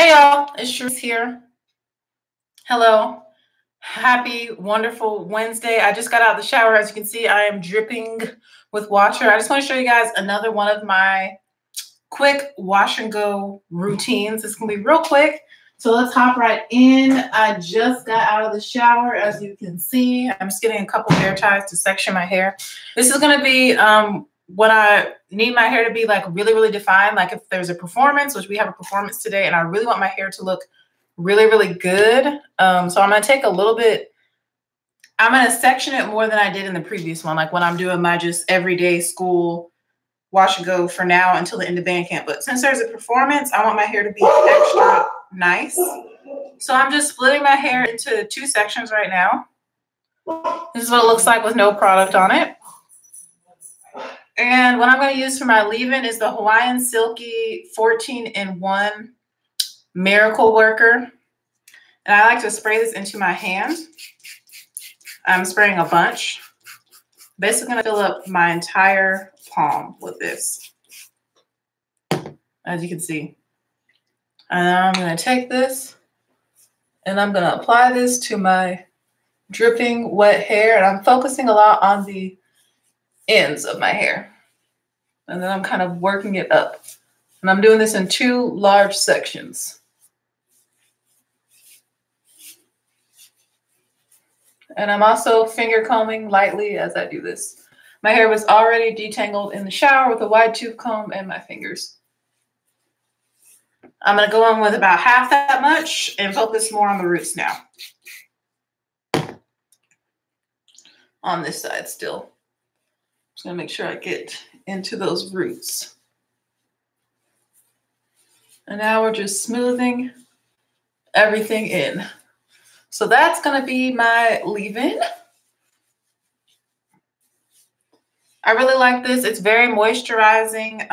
Hey y'all, it's Sharice here. Hello. Happy, wonderful Wednesday. I just got out of the shower. As you can see, I am dripping with water. I just want to show you guys another one of my quick wash and go routines. It's going to be real quick. So let's hop right in. I just got out of the shower. As you can see, I'm just getting a couple hair ties to section my hair. This is going to be when I need my hair to be like really, really defined. Like if there's a performance, which we have a performance today, and I really want my hair to look really, really good. So I'm going to take a little bit, I'm going to section it more than I did in the previous one. Like when I'm doing my just everyday school wash and go for now until the end of band camp. But since there's a performance, I want my hair to be extra nice. So I'm just splitting my hair into two sections right now. This is what it looks like with no product on it. And what I'm going to use for my leave-in is the Hawaiian Silky 14-in-1 Miracle Worker. And I like to spray this into my hand. I'm spraying a bunch. Basically going to fill up my entire palm with this, as you can see. And I'm going to take this and I'm going to apply this to my dripping wet hair. And I'm focusing a lot on the ends of my hair. And then I'm kind of working it up. And I'm doing this in two large sections. And I'm also finger combing lightly as I do this. My hair was already detangled in the shower with a wide tooth comb and my fingers. I'm going to go in with about half that much and focus more on the roots now. On this side still. Just going to make sure I get into those roots. And now we're just smoothing everything in. So that's going to be my leave-in. I really like this. It's very moisturizing.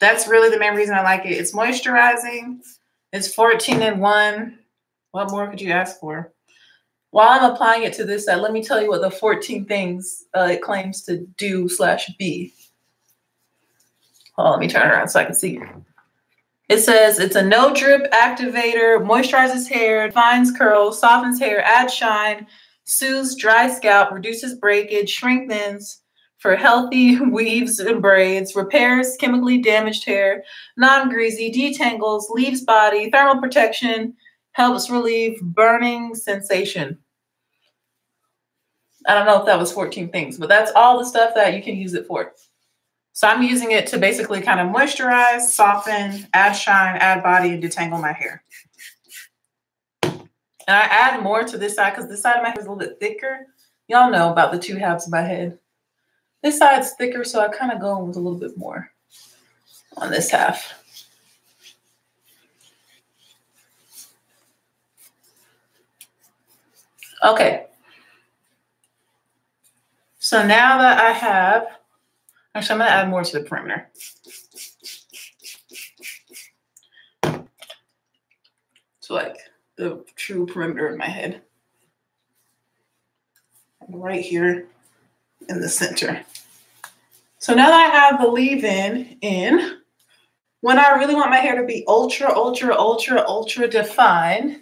That's really the main reason I like it. It's moisturizing. It's 14-in-1. What more could you ask for? While I'm applying it to this side, let me tell you what the 14 things it claims to do / be. Hold on, let me turn around so I can see. It says it's a no drip activator, moisturizes hair, defines curls, softens hair, adds shine, soothes dry scalp, reduces breakage, strengthens for healthy weaves and braids, repairs chemically damaged hair, non-greasy, detangles, leaves body, thermal protection, helps relieve burning sensation. I don't know if that was 14 things, but that's all the stuff that you can use it for. So I'm using it to basically kind of moisturize, soften, add shine, add body, and detangle my hair. And I add more to this side because this side of my hair is a little bit thicker. Y'all know about the two halves of my head. This side's thicker, so I kind of go with a little bit more on this half. Okay. So now that I have, actually I'm going to add more to the perimeter. So like the true perimeter of my head. Right here in the center. So now that I have the leave-in in, when I really want my hair to be ultra, ultra, ultra, ultra defined,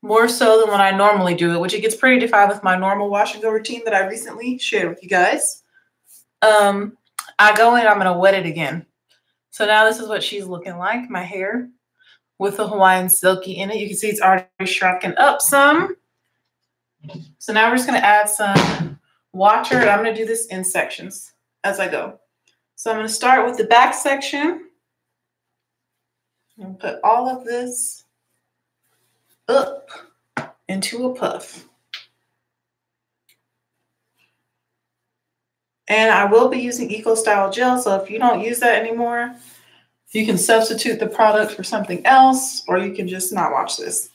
more so than when I normally do it, which it gets pretty defined with my normal wash and go routine that I recently shared with you guys. I go in, I'm going to wet it again. So now this is what she's looking like, my hair with the Hawaiian Silky in it. You can see it's already shrunken up some. So now we're just going to add some water, and I'm going to do this in sections as I go. So I'm going to start with the back section and put all of this up into a puff. And I will be using EcoStyle gel, so if you don't use that anymore, you can substitute the product for something else, or you can just not watch this.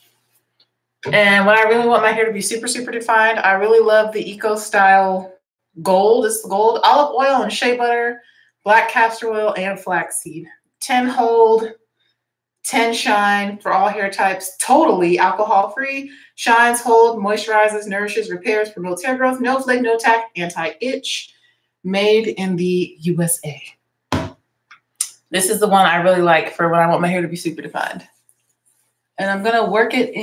And when I really want my hair to be super, super defined, I really love the EcoStyle Gold. It's gold, olive oil, and shea butter, black castor oil, and flaxseed. 10 hold, 10 shine for all hair types, totally alcohol-free. Shines, hold, moisturizes, nourishes, repairs, promotes hair growth, no flake, no tack, anti-itch. Made in the USA. This is the one I really like for when I want my hair to be super defined. And I'm going to work it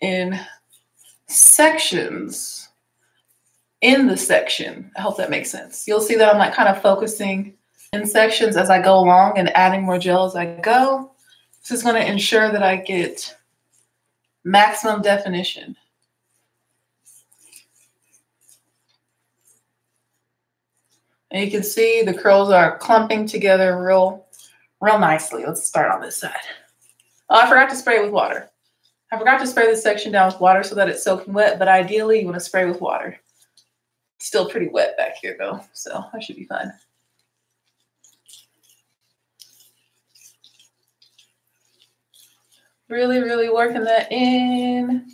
in sections in the section. I hope that makes sense. You'll see that I'm like kind of focusing in sections as I go along and adding more gel as I go. This is going to ensure that I get maximum definition. And you can see the curls are clumping together real nicely. Let's start on this side. Oh, I forgot to spray it with water. I forgot to spray this section down with water so that it's soaking wet, but ideally you want to spray with water. It's still pretty wet back here though, so I should be fine. Really, really working that in.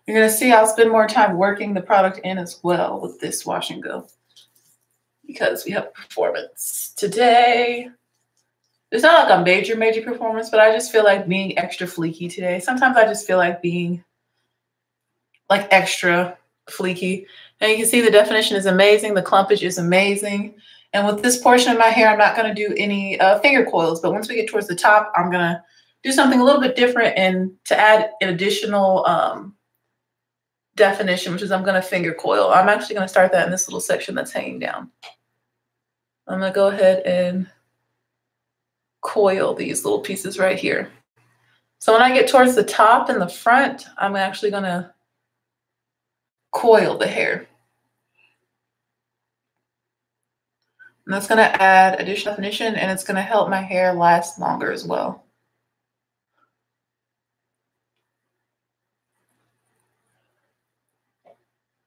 You're going to see I'll spend more time working the product in as well with this wash and go because we have a performance today. It's not like a major performance, but I just feel like being extra fleeky today. Sometimes I just feel like being like extra fleeky. And you can see the definition is amazing. The clumpage is amazing. And with this portion of my hair, I'm not going to do any finger coils. But once we get towards the top, I'm going to do something a little bit different and to add an additional definition, which is I'm going to finger coil. I'm actually going to start that in this little section that's hanging down. I'm going to go ahead and coil these little pieces right here. So when I get towards the top and the front, I'm actually going to coil the hair. And that's going to add additional definition and it's going to help my hair last longer as well.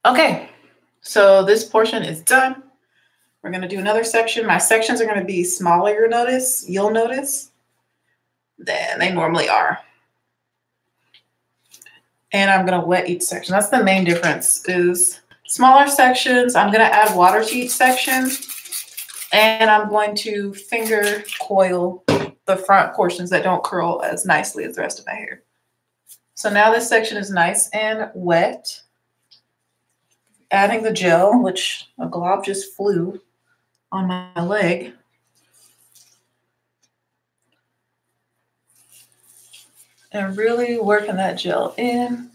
Okay, so this portion is done. We're going to do another section. My sections are going to be smaller, you'll notice, than they normally are. And I'm going to wet each section. That's the main difference is smaller sections. I'm going to add water to each section. And I'm going to finger coil the front portions that don't curl as nicely as the rest of my hair. So now this section is nice and wet. Adding the gel, which a glob just flew on my leg. And really working that gel in.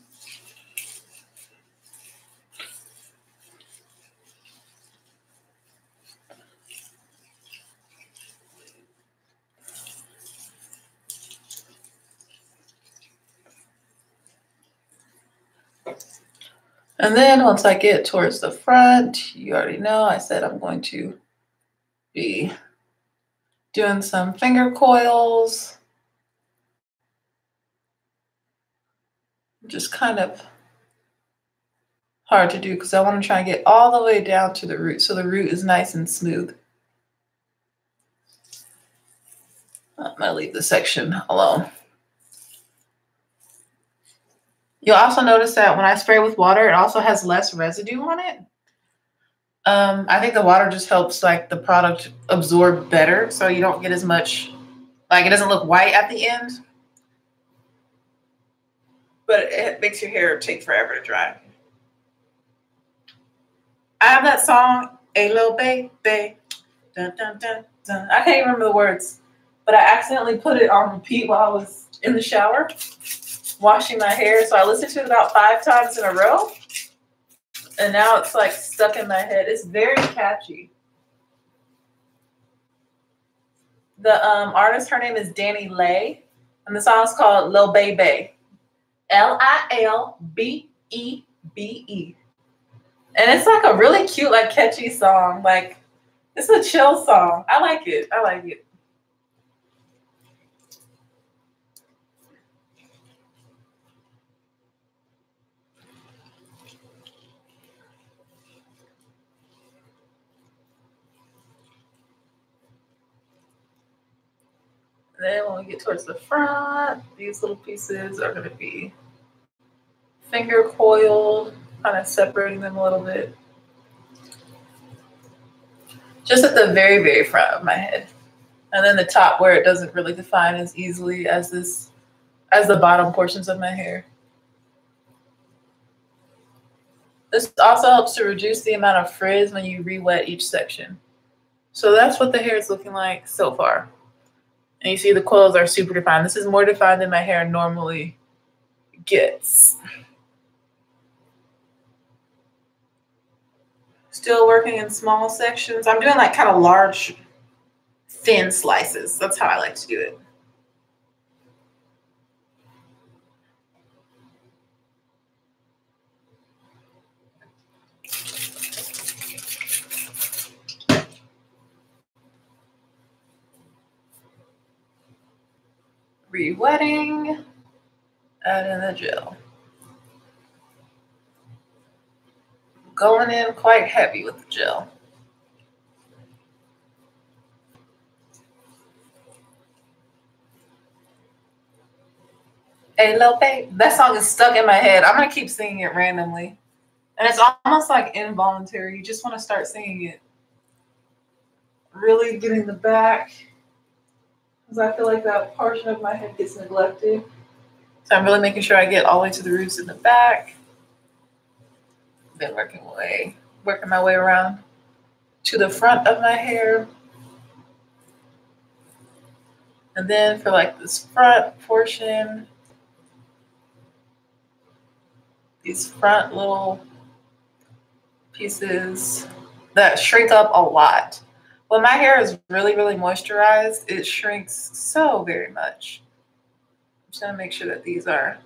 And then once I get towards the front, you already know I said I'm going to be doing some finger coils. Just kind of hard to do because I want to try and get all the way down to the root so the root is nice and smooth. I'm going to leave this section alone. You'll also notice that when I spray with water, it also has less residue on it. I think the water just helps like the product absorb better so you don't get as much, like it doesn't look white at the end. But it makes your hair take forever to dry. I have that song, "A Little Baby." Dun, dun, dun, dun. I can't even remember the words, but I accidentally put it on repeat while I was in the shower washing my hair. So I listened to it about 5 times in a row. And now it's like stuck in my head. It's very catchy. The artist, her name is Danny Lay. And the song is called Lil Baby. Lilbebe. And it's like a really cute, like catchy song. Like it's a chill song. I like it. I like it. Then when we get towards the front, these little pieces are going to be finger coiled, kind of separating them a little bit. Just at the very, very front of my head. And then the top where it doesn't really define as easily as the bottom portions of my hair. This also helps to reduce the amount of frizz when you re-wet each section. So that's what the hair is looking like so far. And you see the coils are super defined. This is more defined than my hair normally gets. Still working in small sections. I'm doing like kind of large, thin slices. That's how I like to do it. Re-wetting, add in the gel. Going in quite heavy with the gel. Hey Lope, that song is stuck in my head. I'm gonna keep singing it randomly. And it's almost like involuntary. You just want to start singing it. Really getting the back. Because I feel like that portion of my head gets neglected. So I'm really making sure I get all the way to the roots in the back. Then working my way around to the front of my hair. And then for like this front portion, these front little pieces that shrink up a lot. When my hair is really, really moisturized, it shrinks so very much. I'm just gonna make sure that these are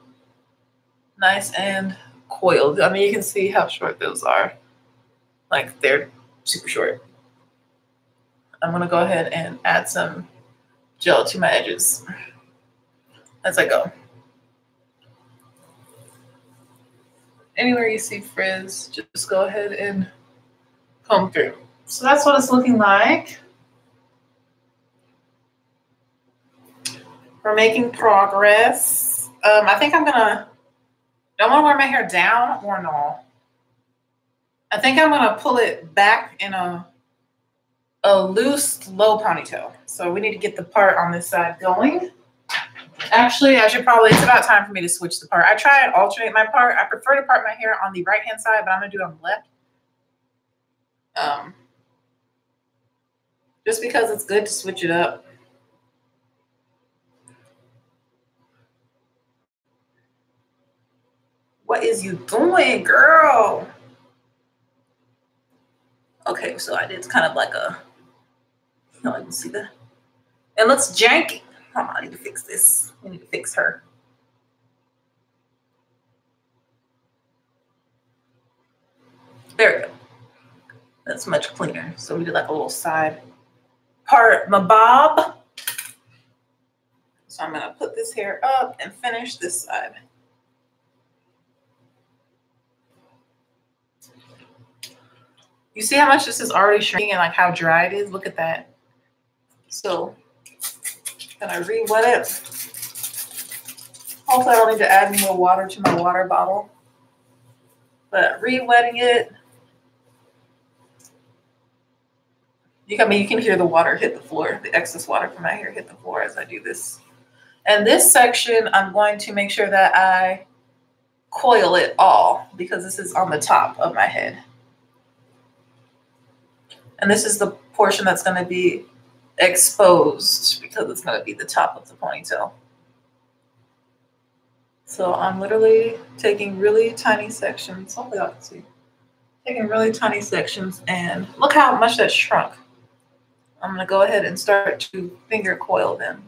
nice and coiled. I mean, you can see how short those are. Like they're super short. I'm gonna go ahead and add some gel to my edges as I go. Anywhere you see frizz, just go ahead and comb through. So that's what it's looking like. We're making progress. I think do I want to wear my hair down or no? I think I'm gonna pull it back in a loose low ponytail. So we need to get the part on this side going. Actually, it's about time for me to switch the part. I try and alternate my part. I prefer to part my hair on the right-hand side, but I'm gonna do it on the left. Just because it's good to switch it up. What is you doing, girl? Okay, so I did kind of like a, you can see that. It looks janky. Hold on, I need to fix this. I need to fix her. There we go. That's much cleaner. So we did like a little side part, my bob. So I'm gonna put this hair up and finish this side. You see how much this is already shrinking and like how dry it is? Look at that. So I'm gonna re-wet it. Hopefully I don't need to add any more water to my water bottle. But re-wetting it. You can hear the water hit the floor, the excess water from my hair hit the floor as I do this. And this section, I'm going to make sure that I coil it all because this is on the top of my head. And this is the portion that's going to be exposed because it's going to be the top of the ponytail. So I'm literally taking really tiny sections. Hopefully y'all can see. Taking really tiny sections and look how much that shrunk. I'm going to go ahead and start to finger coil them.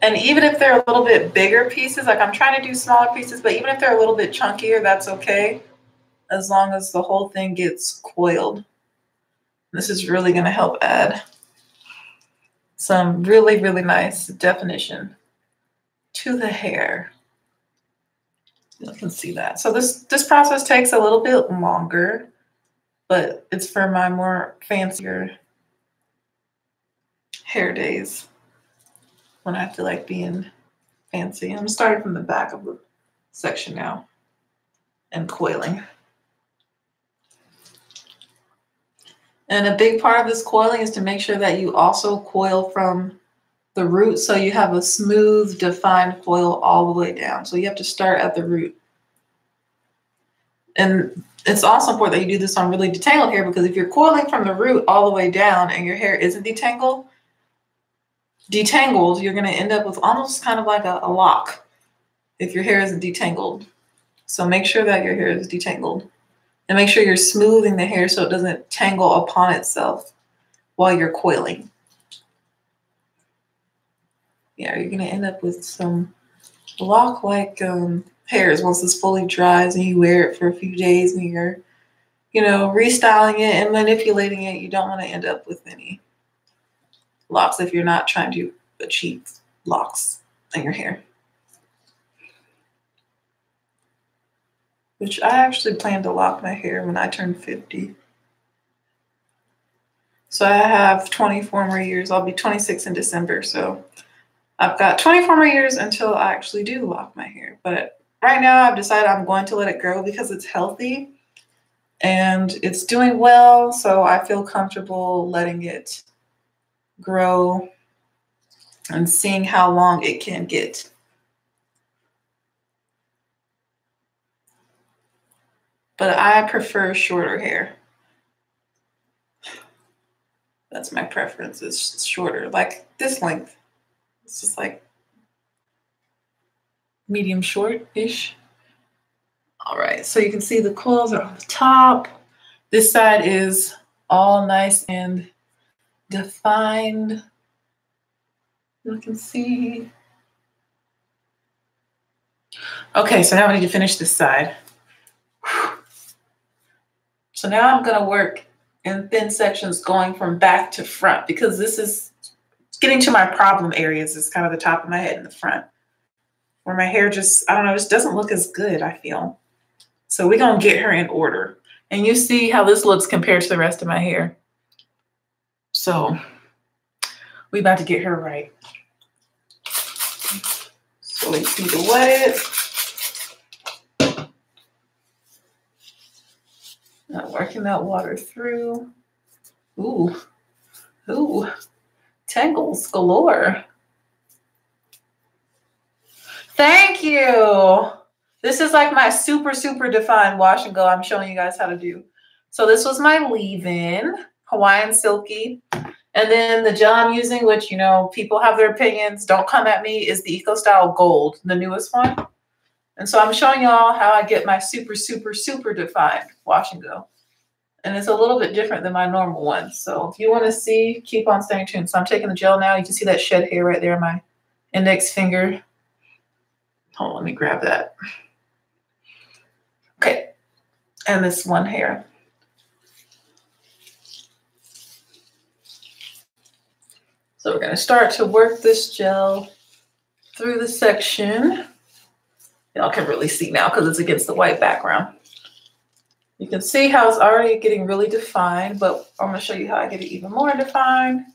And even if they're a little bit bigger pieces, like I'm trying to do smaller pieces, but even if they're a little bit chunkier, that's okay. As long as the whole thing gets coiled. This is really going to help add some really, really nice definition to the hair. You can see that. So this process takes a little bit longer, but it's for my more fancier hair days when I feel like being fancy. I'm starting from the back of the section now and coiling. And a big part of this coiling is to make sure that you also coil from the root, so you have a smooth, defined coil all the way down. So you have to start at the root. And it's also important that you do this on really detangled hair, because if you're coiling from the root all the way down and your hair isn't detangled, you're going to end up with almost kind of like a lock if your hair isn't detangled. So make sure that your hair is detangled, and make sure you're smoothing the hair so it doesn't tangle upon itself while you're coiling. Yeah, you're going to end up with some lock-like hairs once this fully dries and you wear it for a few days and you're, restyling it and manipulating it. You don't want to end up with any locks if you're not trying to achieve locks in your hair. Which I actually plan to lock my hair when I turn 50. So I have 24 more years. I'll be 26 in December. So I've got 24 more years until I actually do lock my hair. But right now I've decided I'm going to let it grow because it's healthy and it's doing well. So I feel comfortable letting it grow and seeing how long it can get. But I prefer shorter hair. That's my preference, is shorter, like this length. It's just like medium short-ish. All right, so you can see the coils are on the top. This side is all nice and defined. You can see. Okay, so now we need to finish this side. So now I'm gonna work in thin sections going from back to front, because this is getting to my problem areas. Is kind of the top of my head and the front, where my hair just, I don't know, just doesn't look as good, I feel. So we're gonna get her in order. And you see how this looks compared to the rest of my hair. So we about to get her right. So we need to wet it. Not working that water through. Ooh, tangles galore. Thank you. This is like my super, super defined wash and go I'm showing you guys how to do. So this was my leave-in, Hawaiian Silky. And then the gel I'm using, which, people have their opinions, don't come at me, is the EcoStyle Gold, the newest one. And so I'm showing y'all how I get my super, super, super defined wash and go. And it's a little bit different than my normal one. So if you want to see, keep on staying tuned. So I'm taking the gel now. You can see that shed hair right there in my index finger. Hold on, let me grab that. Okay. And this one hair. So we're going to start to work this gel through the section. Y'all can really see now because it's against the white background. You can see how it's already getting really defined, but I'm going to show you how I get it even more defined.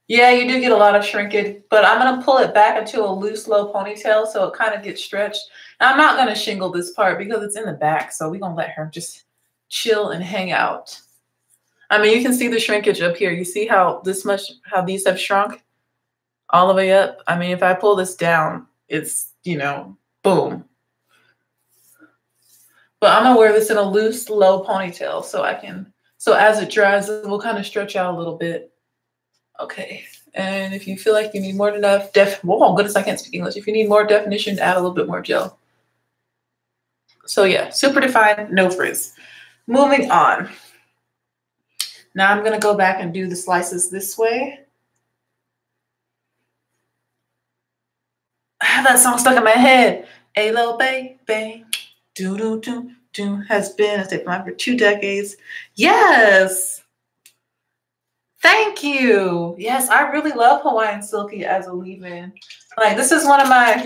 Yeah, you do get a lot of shrinkage, but I'm going to pull it back into a loose, low ponytail so it kind of gets stretched. Now, I'm not going to shingle this part because it's in the back, so we're going to let her just chill and hang out. I mean, you can see the shrinkage up here. You see how how these have shrunk all the way up? I mean, if I pull this down, it's, boom. But I'm going to wear this in a loose, low ponytail so as it dries, it will kind of stretch out a little bit. Okay, and if you feel like you need more enough whoa, goodness, I can't speak English. If you need more definition, add a little bit more gel. So yeah, super defined, no frizz. Moving on. Now I'm gonna go back and do the slices this way. I have that song stuck in my head. A little baby, do do do do, has been a state of mind for 2 decades. Yes. Thank you. Yes, I really love Hawaiian Silky as a leave-in. Like, this is one of my,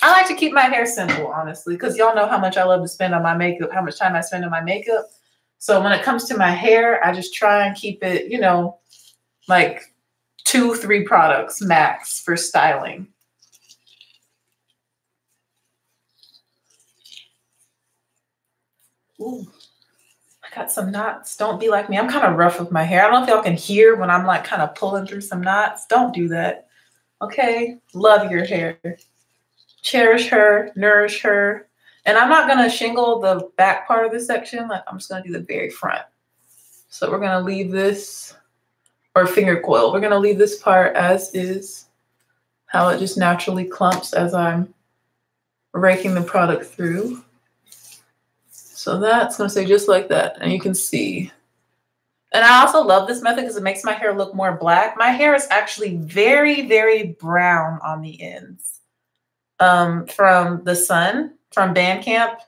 I like to keep my hair simple, honestly, because y'all know how much I love to spend on my makeup, how much time I spend on my makeup. So when it comes to my hair, I just try and keep it, like 2-3 products max for styling. Ooh, I got some knots. Don't be like me. I'm kind of rough with my hair. I don't know if y'all can hear when I'm like kind of pulling through some knots. Don't do that. Okay? Love your hair. Cherish her, nourish her. And I'm not going to shingle the back part of this section. Like, I'm just going to do the very front. So we're going to leave this, or finger coil. We're going to leave this part as is, how it just naturally clumps as I'm raking the product through. So that's going to stay just like that. And you can see. And I also love this method because it makes my hair look more black. My hair is actually very, very brown on the ends from the sun, from Bandcamp.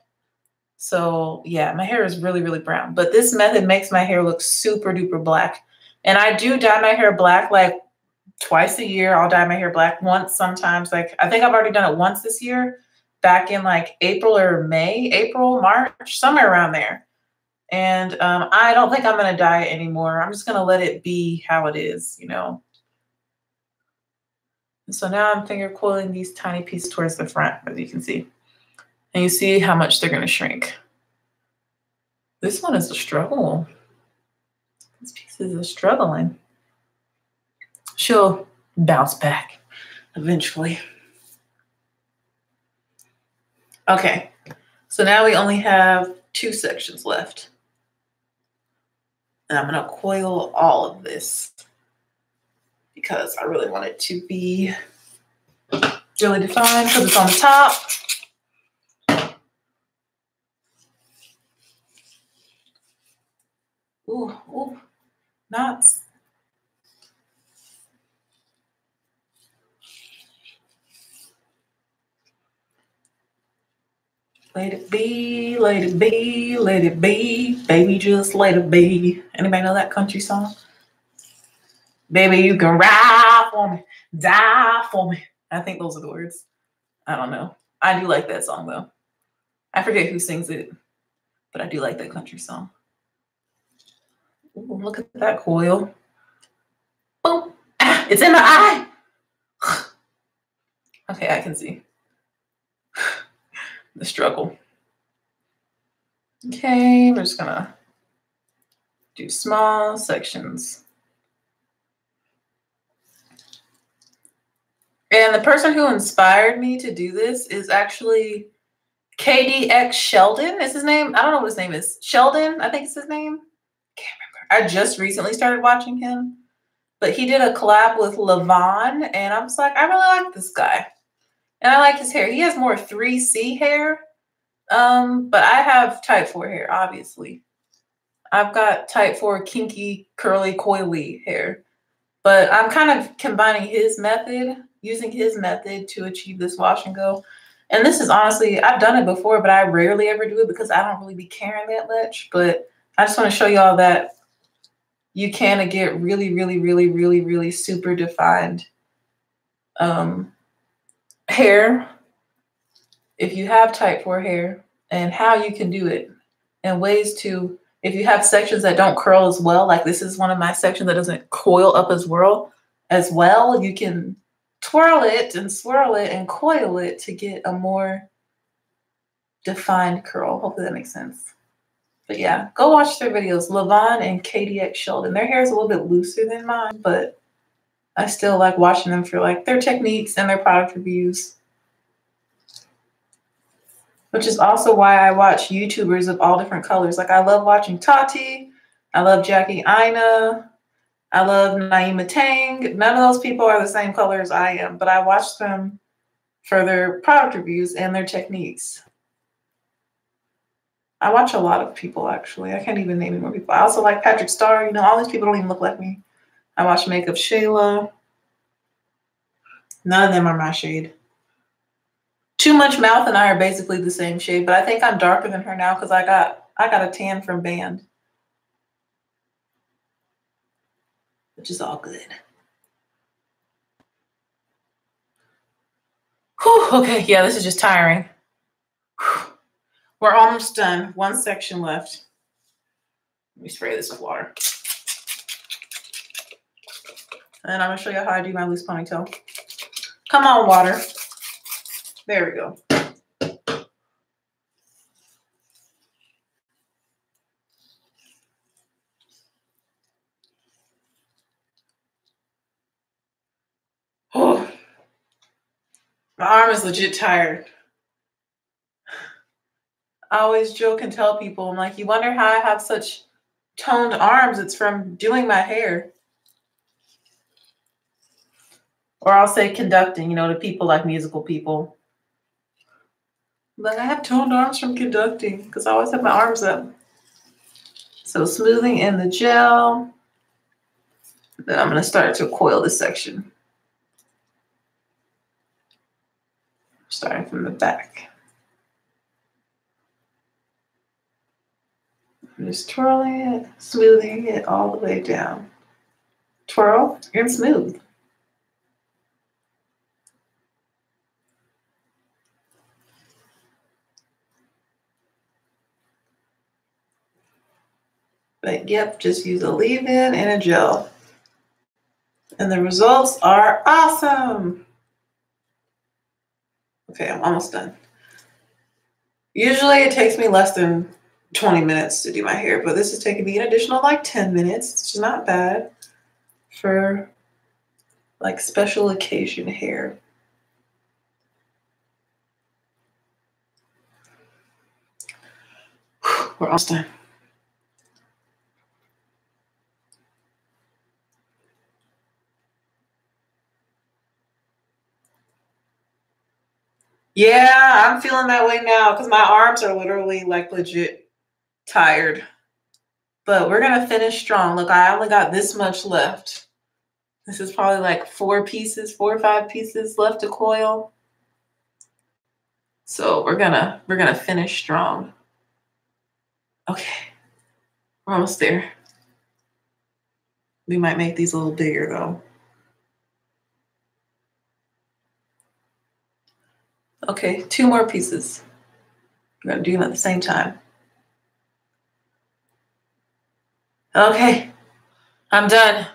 So yeah, my hair is really, really brown. But this method makes my hair look super duper black. And I do dye my hair black like twice a year. I'll dye my hair black once sometimes. Like I think I've already done it once this year, back in like April or May, April, March, somewhere around there. And I don't think I'm going to dye it anymore. I'm just going to let it be how it is, you know. And so now I'm finger coiling these tiny pieces towards the front, as you can see. And you see how much they're going to shrink. This one is a struggle. This piece is struggling. She'll bounce back eventually. Okay, so now we only have 2 sections left. And I'm going to coil all of this because I really want it to be really defined because it's on the top. Ooh, ooh, knots. Let it be, let it be, let it be. Baby, just let it be. Anybody know that country song? Baby, you can ride for me, die for me. I think those are the words. I don't know. I do like that song, though. I forget who sings it, but I do like that country song. Ooh, look at that coil. Boom. Ah, it's in my eye. Okay, I can see the struggle. Okay, we're just gonna do small sections. And the person who inspired me to do this is actually KDX Sheldon. Is his name? I don't know what his name is. Sheldon, I think it's his name. Can't remember. I just recently started watching him. But he did a collab with Levon, and I was like, I really like this guy. And I like his hair. He has more 3C hair. But I have type 4 hair, obviously. I've got type 4 kinky, curly, coily hair. But I'm kind of combining his method, using his method to achieve this wash and go. And this is honestly, I've done it before, but I rarely ever do it because I don't really be caring that much. But I just want to show y'all that you can get really, really, really, really, really super defined hair if you have type 4 hair, and how you can do it, and ways to, if you have sections that don't curl as well, like this is one of my sections that doesn't coil up as well, you can twirl it and swirl it and coil it to get a more defined curl. Hopefully that makes sense. But yeah, go watch their videos, Levon and KDX Sheldon. Their hair is a little bit looser than mine, but I still like watching them for like their techniques and their product reviews. Which is also why I watch YouTubers of all different colors. Like I love watching Tati. I love Jackie Aina. I love Naima Tang. None of those people are the same color as I am, but I watch them for their product reviews and their techniques. I watch a lot of people, actually. I can't even name any more people. I also like Patrick Starr. You know, all these people don't even look like me. I watch Makeup Shayla. None of them are my shade. Too Much Mouth and I are basically the same shade, but I think I'm darker than her now because I got a tan from Band. Which is all good. Whew, okay, yeah, this is just tiring. Whew. We're almost done. One section left. Let me spray this with water. And then I'm going to show you how I do my loose ponytail. Come on, water. There we go. My arm is legit tired. I always joke and tell people, I'm like, you wonder how I have such toned arms? It's from doing my hair. Or I'll say conducting, you know, to people like musical people. Like, I have toned arms from conducting because I always have my arms up. So smoothing in the gel. Then I'm going to start to coil this section. Starting from the back. I'm just twirling it, smoothing it all the way down. Twirl and smooth. But yep, just use a leave-in and a gel. And the results are awesome. Okay, I'm almost done. Usually it takes me less than 20 minutes to do my hair, but this is taking me an additional like 10 minutes. It's not bad for like special occasion hair. We're almost done. Yeah, I'm feeling that way now because my arms are literally like legit tired. But we're going to finish strong. Look, I only got this much left. This is probably like 4 or 5 pieces left to coil. So we're gonna finish strong. Okay, we're almost there. We might make these a little bigger though. Okay, 2 more pieces. We're gonna do them at the same time. Okay, I'm done.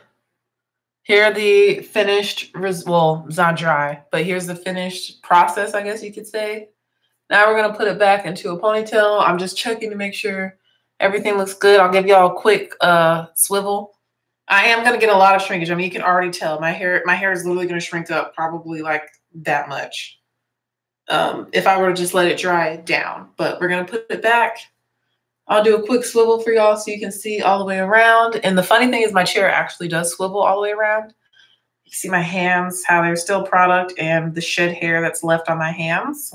Here are the finished, well, it's not dry, but here's the finished process, I guess you could say. Now we're gonna put it back into a ponytail. I'm just checking to make sure everything looks good. I'll give y'all a quick swivel. I am gonna get a lot of shrinkage. I mean, you can already tell my hair is literally gonna shrink up probably like that much. If I were to just let it dry down, but we're gonna put it back. I'll do a quick swivel for y'all so you can see all the way around. And the funny thing is my chair actually does swivel all the way around. You see my hands, how they're still product and the shed hair that's left on my hands.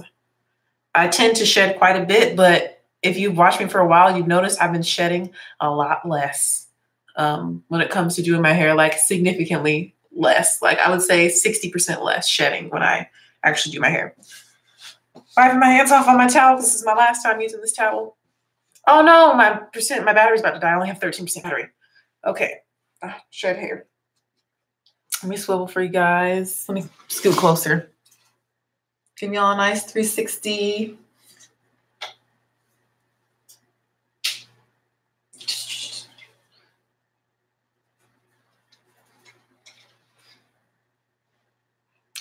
I tend to shed quite a bit, but if you've watched me for a while, you've noticed I've been shedding a lot less when it comes to doing my hair, like significantly less. Like I would say 60% less shedding when I actually do my hair. Wiping my hands off on my towel. This is my last time using this towel. Oh no, my battery's about to die. I only have 13% battery. Okay, shed hair. Let me swivel for you guys. Let me scoot closer. Give y'all a nice 360.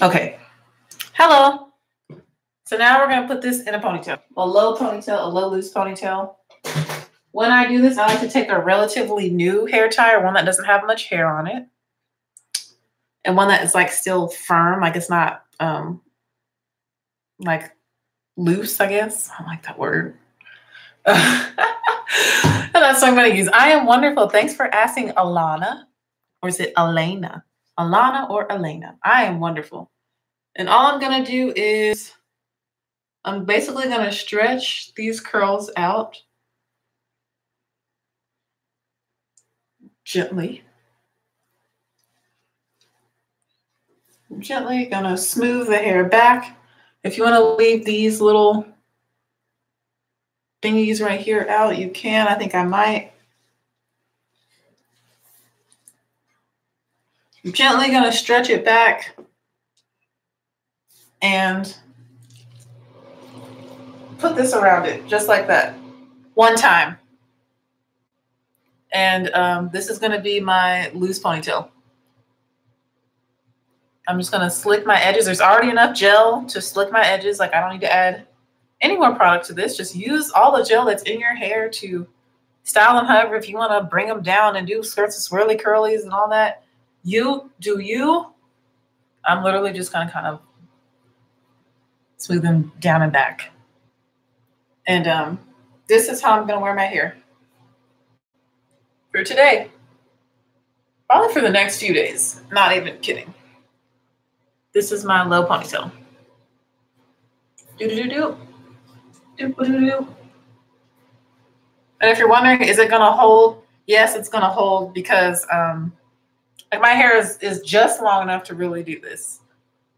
Okay. Hello. So now we're going to put this in a ponytail. A low ponytail, a low loose ponytail. When I do this, I like to take a relatively new hair tie or one that doesn't have much hair on it. And one that is like still firm, like it's not like loose, I guess. I don't like that word. And that's what I'm going to use. I am wonderful. Thanks for asking, Alana. Or is it Elena? Alana or Elena? I am wonderful. And all I'm going to do is I'm basically going to stretch these curls out gently. I'm gently going to smooth the hair back. If you want to leave these little thingies right here out, you can. I think I might. I'm gently going to stretch it back and put this around it, just like that. One time. And this is going to be my loose ponytail. I'm just going to slick my edges. There's already enough gel to slick my edges. Like I don't need to add any more product to this. Just use all the gel that's in your hair to style them however. If you want to bring them down and do skirts and swirly curlies and all that, you do you. I'm literally just going to kind of Smooth them down and back. And this is how I'm going to wear my hair for today. Probably for the next few days. Not even kidding. This is my low ponytail. Do-do-do-do. Do-do-do-do. And if you're wondering, is it going to hold? Yes, it's going to hold because like my hair is just long enough to really do this.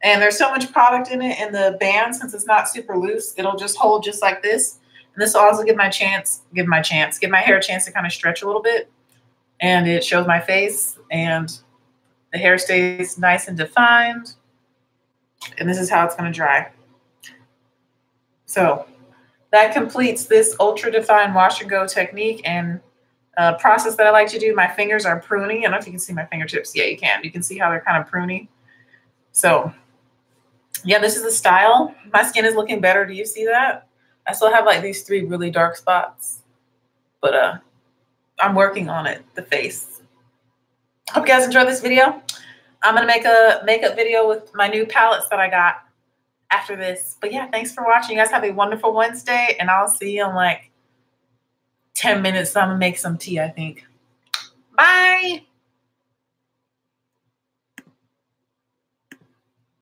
And there's so much product in it, and the band, since it's not super loose, it'll just hold just like this. And this will also give my hair a chance to kind of stretch a little bit. And it shows my face, and the hair stays nice and defined. And this is how it's going to dry. So that completes this ultra defined wash and go technique and process that I like to do. My fingers are pruny. I don't know if you can see my fingertips. Yeah, you can. You can see how they're kind of pruny. So yeah, this is the style. My skin is looking better. Do you see that? I still have like these 3 really dark spots, but I'm working on it, the face. Hope you guys enjoyed this video. I'm going to make a makeup video with my new palettes that I got after this. But yeah, thanks for watching. You guys have a wonderful Wednesday, and I'll see you in like 10 minutes. So I'm going to make some tea, I think. Bye.